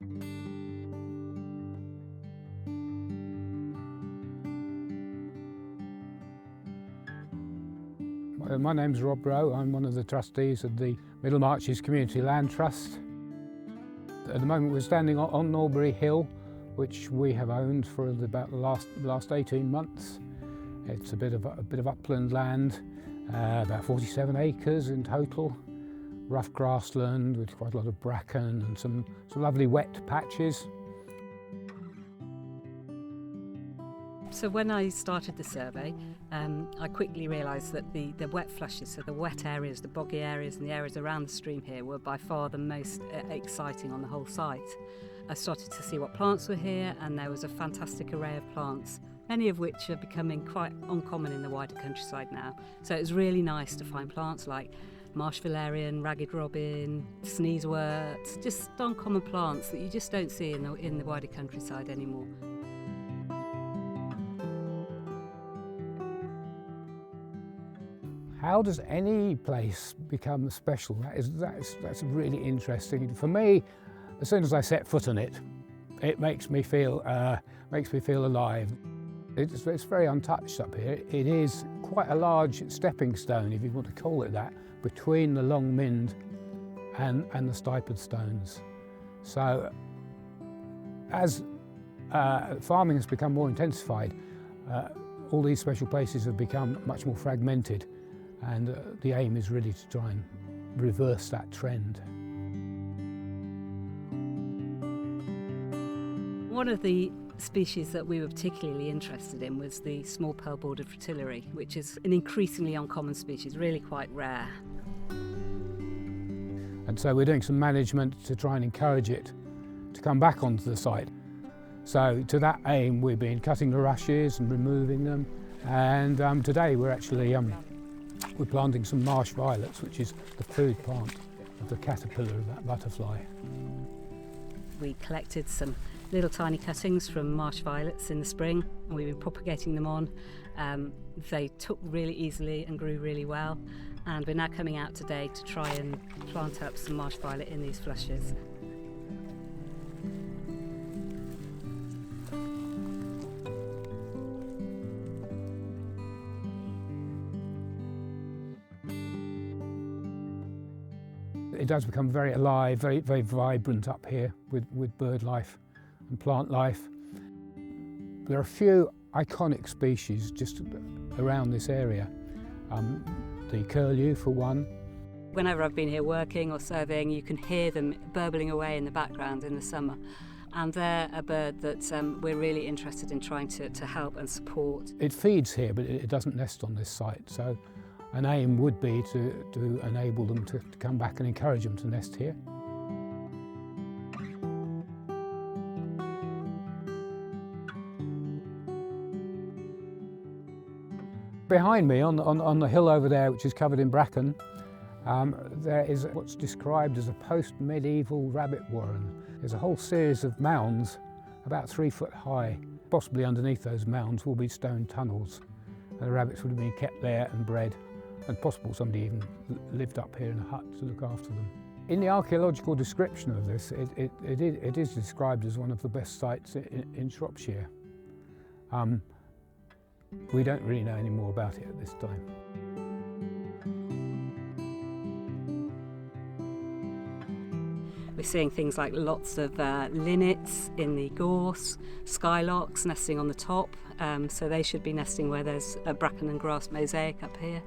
My name's Rowe. I'm one of the trustees of the Middle Marches Community Land Trust. At the moment we're standing on Norbury Hill, which we have owned for about the last 18 months. It's a bit of upland land, about 47 acres in total. Rough grassland with quite a lot of bracken and some lovely wet patches. So when I started the survey, I quickly realised that the wet flushes, so the wet areas, the boggy areas and the areas around the stream here were by far the most exciting on the whole site. I started to see what plants were here, and there was a fantastic array of plants, many of which are becoming quite uncommon in the wider countryside now. So it was really nice to find plants like marsh valerian, ragged robin, sneezewort, just uncommon plants that you just don't see in the wider countryside anymore. How does any place become special? That's really interesting. For me, as soon as I set foot on it, it makes me feel alive. It's very untouched up here. It is quite a large stepping stone, if you want to call it that, between the Long Mynd and the Stipard stones. So, as farming has become more intensified, all these special places have become much more fragmented. And the aim is really to try and reverse that trend. One of the species that we were particularly interested in was the small pearl-bordered fritillary, which is an increasingly uncommon species, really quite rare. And so we're doing some management to try and encourage it to come back onto the site. So to that aim, we've been cutting the rushes and removing them. And today we're actually we're planting some marsh violets, which is the food plant of the caterpillar of that butterfly. We collected some little tiny cuttings from marsh violets in the spring, and we've been propagating them on. They took really easily and grew really well, and we're now coming out today to try and plant up some marsh violet in these flushes. It does become very alive, very vibrant up here with bird life and plant life. There are a few iconic species just around this area. The curlew, for one. Whenever I've been here working or surveying, you can hear them burbling away in the background in the summer. And they're a bird that we're really interested in trying to help and support. It feeds here, but it doesn't nest on this site. So an aim would be to enable them to come back and encourage them to nest here. Behind me, on the hill over there, which is covered in bracken, there is what's described as a post-medieval rabbit warren. There's a whole series of mounds about 3 foot high. Possibly underneath those mounds will be stone tunnels. And the rabbits would have been kept there and bred, and possible somebody even lived up here in a hut to look after them. In the archaeological description of this, it is described as one of the best sites in Shropshire. We don't really know any more about it at this time. We're seeing things like lots of linnets in the gorse, skylarks nesting on the top, so they should be nesting where there's a bracken and grass mosaic up here.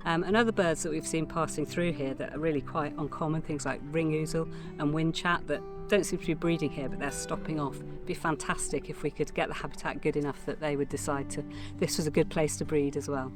And other birds that we've seen passing through here that are really quite uncommon, things like ring ouzel and windchat that don't seem to be breeding here, but they're stopping off. It'd be fantastic if we could get the habitat good enough that they would decide this was a good place to breed as well.